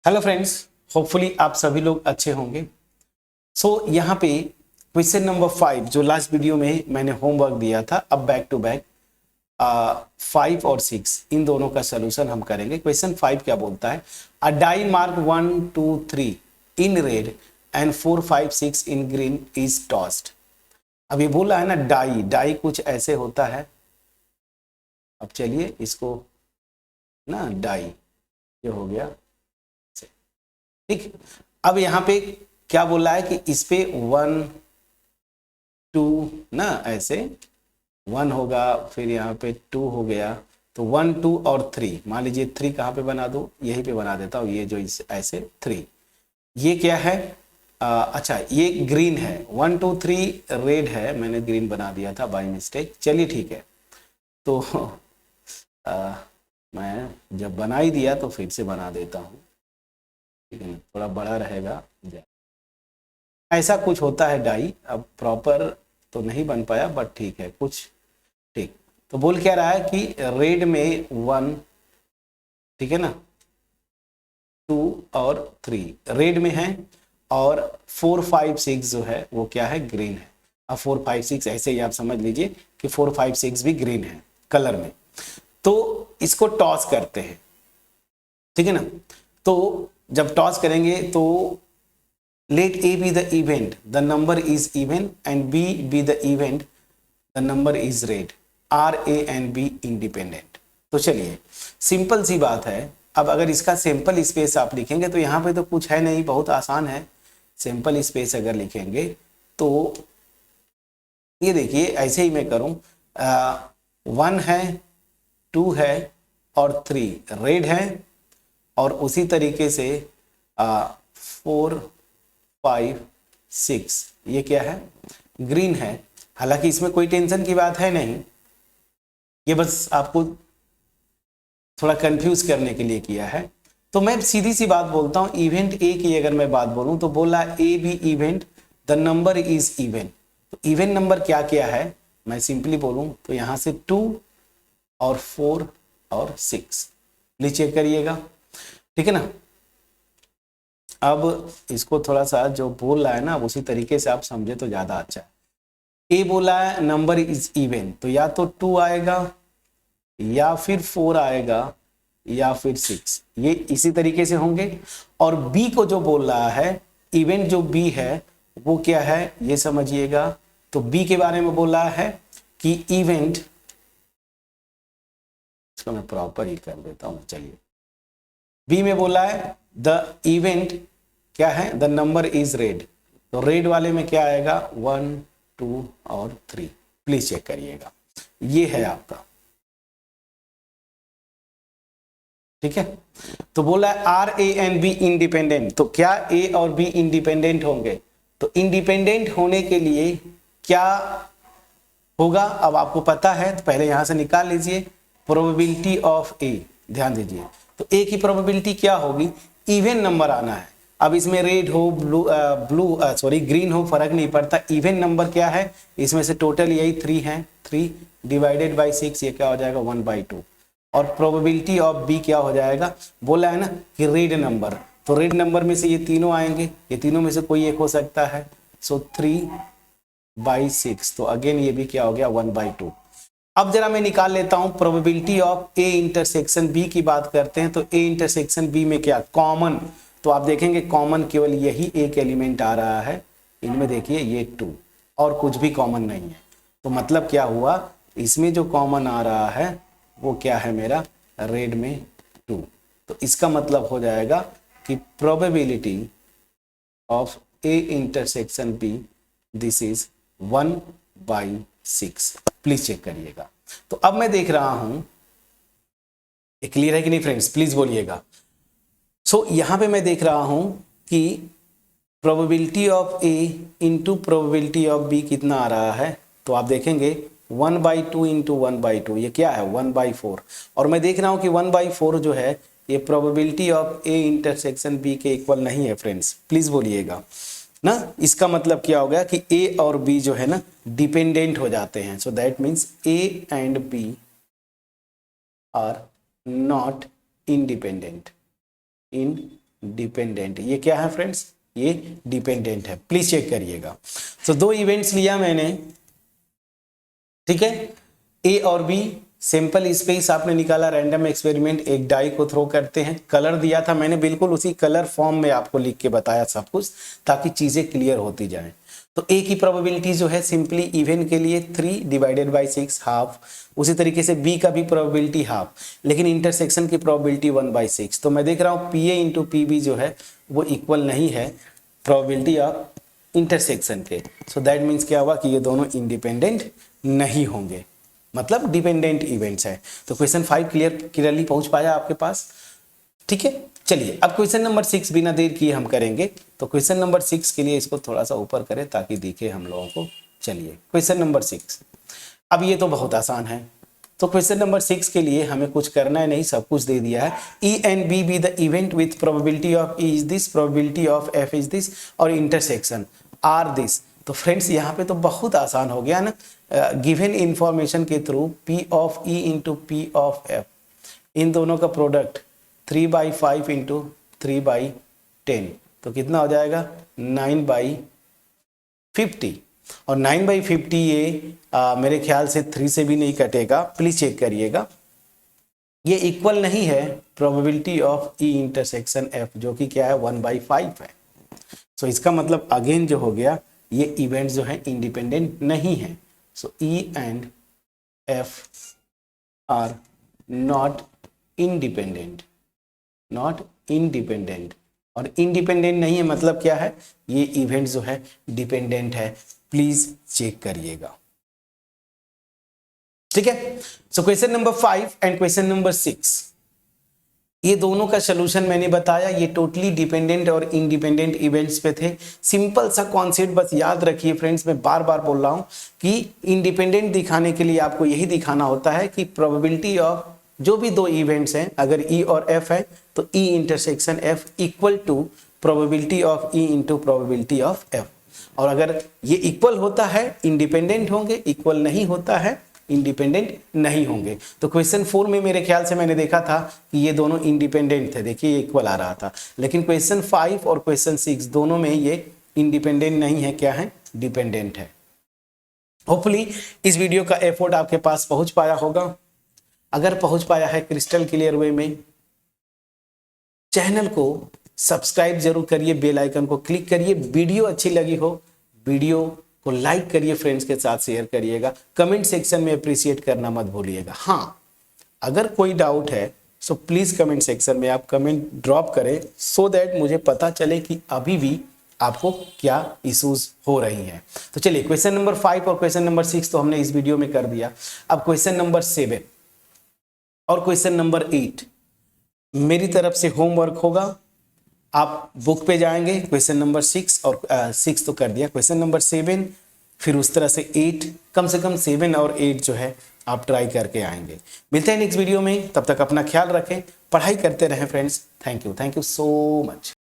Hello friends, hopefully आप सभी लोग अच्छे होंगे। यहाँ पे क्वेश्चन नंबर 5 जो लास्ट वीडियो में मैंने होमवर्क दिया था, अब बैक टू बैक 5 और 6 इन दोनों का सोल्यूशन हम करेंगे। क्वेश्चन 5 क्या बोलता है? A die marked 1 2 3 in red and 4 5 6 in green is tossed. अब ये बोला है ना, डाई डाई कुछ ऐसे होता है। अब चलिए इसको ना, डाई ये हो गया, ठीक। अब यहाँ पे क्या बोला है कि इस पे 1 2 ना, ऐसे 1 होगा, फिर यहाँ पे 2 हो गया, तो 1 2 और 3, मान लीजिए 3 कहाँ पे बना दो, यहीं पे बना देता हूँ। ये जो इस ऐसे 3, ये क्या है? अच्छा, ये ग्रीन है। 1 2 3 रेड है, मैंने ग्रीन बना दिया था बाय मिस्टेक। चलिए ठीक है, तो मैं जब बना ही दिया तो फिर से बना देता हूँ, ठीक है ना, थोड़ा बड़ा रहेगा। ऐसा कुछ होता है डाई। अब प्रॉपर तो नहीं बन पाया, बट ठीक है कुछ, ठीक। तो बोल क्या रहा है कि रेड में 1, ठीक है ना, 2 और 3 रेड में है, और 4 5 6 जो है वो क्या है? ग्रीन है। अब 4 5 6 ऐसे ही आप समझ लीजिए कि 4 5 6 भी ग्रीन है कलर में। तो इसको टॉस करते हैं, ठीक है ना। तो जब टॉस करेंगे तो let A be the event, the number is even, and B be the event, the number is red. R, A and B independent. तो चलिए सिंपल सी बात है। अब अगर इसका सैंपल स्पेस आप लिखेंगे तो यहाँ पे तो कुछ है नहीं, बहुत आसान है। सैंपल स्पेस अगर लिखेंगे तो ये देखिए, ऐसे ही मैं करूँ, 1 है, 2 है और 3 रेड है, और उसी तरीके से 4 5 6 ये क्या है? ग्रीन है। हालांकि इसमें कोई टेंशन की बात है नहीं, ये बस आपको थोड़ा कंफ्यूज करने के लिए किया है। तो मैं सीधी सी बात बोलता हूं, इवेंट ए की अगर मैं बात बोलूं तो बोला A B event, the number is even. तो इवन नंबर क्या क्या है, मैं सिंपली बोलूं तो यहां से 2 और 4 और 6, प्लीज चेक करिएगा, ठीक है ना। अब इसको थोड़ा सा जो बोल रहा है ना, उसी तरीके से आप समझे तो ज्यादा अच्छा है। ए बोला है नंबर इज इवन, तो या तो 2 आएगा, या फिर 4 आएगा, या फिर 6, ये इसी तरीके से होंगे। और बी को जो बोल रहा है, इवेंट जो बी है वो क्या है ये समझिएगा। तो बी के बारे में बोल रहा है कि इवेंट, इसको मैं प्रॉपर ही कर देता हूं, चलिए। बी में बोला है द इवेंट क्या है? The number is red. तो रेड वाले में क्या आएगा? 1 2 और 3, प्लीज चेक करिएगा, ये है आपका, ठीक है। तो बोला है are A and B independent, तो क्या ए और बी इंडिपेंडेंट होंगे? तो इंडिपेंडेंट होने के लिए क्या होगा अब आपको पता है, तो पहले यहां से निकाल लीजिए प्रोबेबिलिटी ऑफ ए। ध्यान दीजिए, तो ए की प्रोबेबिलिटी क्या होगी? इवन नंबर आना है। अब इसमें रेड हो, ग्रीन हो, फर्क नहीं पड़ता। इवन नंबर क्या है? इसमें से टोटल यही 3 है, 3 डिवाइडेड बाई 6, ये क्या हो जाएगा? 1/2। और प्रोबेबिलिटी ऑफ बी क्या हो जाएगा? बोला है ना कि रेड नंबर, तो रेड नंबर में से ये तीनों आएंगे, ये तीनों में से कोई एक हो सकता है। सो 3/6, तो अगेन ये भी क्या हो गया? 1/2। अब जरा मैं निकाल लेता हूं probability of A intersection B की बात करते हैं। तो ए इंटरसेक्शन बी में क्या कॉमन? तो आप देखेंगे कॉमन केवल यही एक एलिमेंट आ रहा है इनमें, देखिए ये 2, और कुछ भी कॉमन नहीं है। तो मतलब क्या हुआ, इसमें जो कॉमन आ रहा है वो क्या है मेरा? रेड में 2। तो इसका मतलब हो जाएगा कि probability of A intersection B this is 1/6। Please check करिएगा। तो अब मैं देख रहा हूं, ये क्लियर है कि नहीं फ्रेंड्स? प्लीज बोलिएगा। यहां पे मैं देख रहा हूं कि probability of A into probability of B कितना आ रहा है? तो आप देखेंगे 1/2 इंटू 1/2, ये क्या है? 1/4। और मैं देख रहा हूं कि 1/4 जो है ये probability of A intersection B के इक्वल नहीं है फ्रेंड्स, प्लीज बोलिएगा ना। इसका मतलब क्या हो गया कि ए और बी जो है ना डिपेंडेंट हो जाते हैं। So that means A and B are not independent dependent. ये क्या है फ्रेंड्स, ये डिपेंडेंट है, प्लीज चेक करिएगा। तो दो इवेंट्स लिया मैंने, ठीक है, ए और बी, सिंपल स्पेस आपने निकाला, रैंडम एक्सपेरिमेंट, एक डाई को थ्रो करते हैं, कलर दिया था मैंने, बिल्कुल उसी कलर फॉर्म में आपको लिख के बताया सब कुछ, ताकि चीजें क्लियर होती जाएं। तो ए की प्रोबेबिलिटी जो है सिंपली इवन के लिए 3 डिवाइडेड बाई 6 हाफ, उसी तरीके से बी का भी प्रोबेबिलिटी हाफ, लेकिन इंटरसेक्शन की प्रोबेबिलिटी 1/6। तो मैं देख रहा हूँ P A into P B जो है वो इक्वल नहीं है प्रोबेबिलिटी ऑफ इंटरसेक्शन के। सो दैट मीन्स क्या हुआ कि ये दोनों इंडिपेंडेंट नहीं होंगे, मतलब डिपेंडेंट इवेंट्स है। तो क्वेश्चन 5 क्लियरली पहुंच पाया आपके पास, ठीक है। चलिए अब क्वेश्चन नंबर 6 बिना देर किए हम करेंगे। तो क्वेश्चन नंबर 6 के लिए इसको थोड़ा सा ऊपर करें ताकि दिखे हम लोगों को। चलिए क्वेश्चन नंबर 6, अब ये तो बहुत आसान है। तो क्वेश्चन नंबर 6 के लिए हमें कुछ करना है नहीं, सब कुछ दे दिया है। E and B be the event with probability of E is this, probability of F is this और intersection are this। तो फ्रेंड्स यहाँ पे तो बहुत आसान हो गया ना, गिवन इंफॉर्मेशन के through P of E into P of F, इन दोनों का प्रोडक्ट 3/5 इंटू 3/10, तो कितना हो जाएगा 9/50। और 9/50 ये मेरे ख्याल से 3 से भी नहीं कटेगा, प्लीज चेक करिएगा। ये इक्वल नहीं है probability of E intersection F, जो कि क्या है 1/5 है। सो इसका मतलब अगेन जो हो गया, ये इवेंट जो है इंडिपेंडेंट नहीं है। So E and F are not independent, not independent. और इंडिपेंडेंट नहीं है मतलब क्या है, ये इवेंट जो है डिपेंडेंट है, प्लीज चेक करिएगा, ठीक है। So question number 5 and question number 6, ये दोनों का सलूशन मैंने बताया, ये टोटली डिपेंडेंट और इंडिपेंडेंट इवेंट्स पे थे। सिंपल सा कॉन्सेप्ट बस याद रखिए फ्रेंड्स, मैं बार बार बोल रहा हूं कि इंडिपेंडेंट दिखाने के लिए आपको यही दिखाना होता है कि प्रोबेबिलिटी ऑफ जो भी दो इवेंट्स हैं, अगर ई और एफ है तो E intersection F equal to probability of E into probability of F. और अगर ये इक्वल होता है इंडिपेंडेंट होंगे, इक्वल नहीं होता है इंडिपेंडेंट नहीं होंगे। तो क्वेश्चन 4 में मेरे ख्याल से मैंने देखा था कि ये दोनों इंडिपेंडेंट थे, देखिए ये इक्वल आ रहा था। लेकिन क्वेश्चन 5 और क्वेश्चन 6 दोनों में ये इंडिपेंडेंट नहीं है, क्या है, डिपेंडेंट है। होपफुली इस वीडियो का एफर्ट आपके पास पहुंच पाया होगा। अगर पहुंच पाया है क्रिस्टल क्लियर वे में, चैनल को सब्सक्राइब जरूर करिए, बेल आइकन को क्लिक करिए। वीडियो अच्छी लगी हो, वीडियो को लाइक करिए, फ्रेंड्स के साथ शेयर करिएगा, कमेंट सेक्शन में अप्रिशिएट करना मत भूलिएगा। हाँ, अगर कोई डाउट है सो प्लीज कमेंट सेक्शन में आप कमेंट ड्रॉप करें, सो दैट मुझे पता चले कि अभी भी आपको क्या इश्यूज हो रही हैं। तो चलिए क्वेश्चन नंबर 5 और क्वेश्चन नंबर 6 तो हमने इस वीडियो में कर दिया। अब क्वेश्चन नंबर 7 और क्वेश्चन नंबर 8 मेरी तरफ से होमवर्क होगा। आप बुक पे जाएंगे, क्वेश्चन नंबर 6 और 6 तो कर दिया, क्वेश्चन नंबर 7, फिर उस तरह से 8, कम से कम 7 और 8 जो है आप ट्राई करके आएंगे। मिलते हैं नेक्स्ट वीडियो में, तब तक अपना ख्याल रखें, पढ़ाई करते रहें friends. Thank you so much.